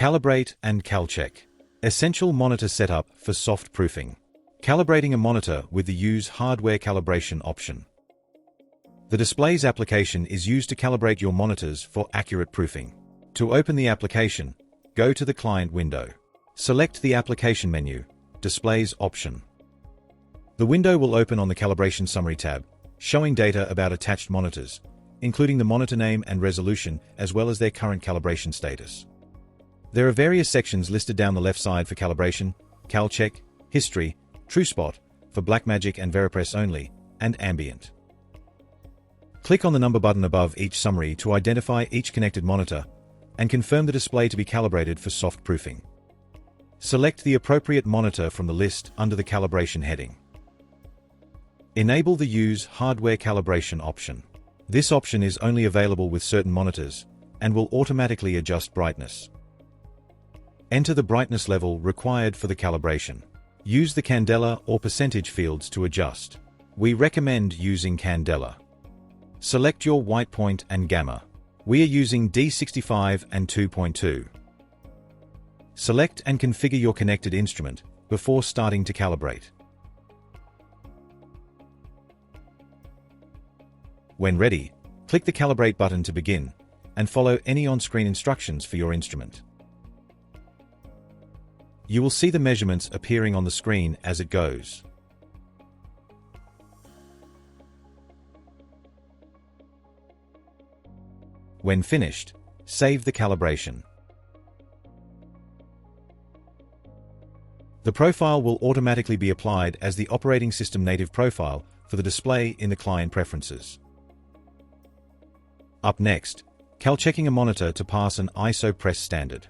Calibrate and Calcheck. Essential monitor setup for soft proofing. Calibrating a monitor with the Use Hardware Calibration option. The display's application is used to calibrate your monitors for accurate proofing. To open the application, go to the Client window. Select the Application menu, Displays option. The window will open on the Calibration Summary tab, showing data about attached monitors, including the monitor name and resolution, as well as their current calibration status. There are various sections listed down the left side for calibration, Calcheck, history, TrueSpot, for Blackmagic and Veripress only, and ambient. Click on the number button above each summary to identify each connected monitor and confirm the display to be calibrated for soft proofing. Select the appropriate monitor from the list under the Calibration heading. Enable the Use Hardware Calibration option. This option is only available with certain monitors and will automatically adjust brightness. Enter the brightness level required for the calibration. Use the candela or percentage fields to adjust. We recommend using candela. Select your white point and gamma. We are using D65 and 2.2. Select and configure your connected instrument before starting to calibrate. When ready, click the Calibrate button to begin and follow any on-screen instructions for your instrument. You will see the measurements appearing on the screen as it goes. When finished, save the calibration. The profile will automatically be applied as the operating system native profile for the display in the client preferences. Up next, Calchecking a monitor to pass an ISO press standard.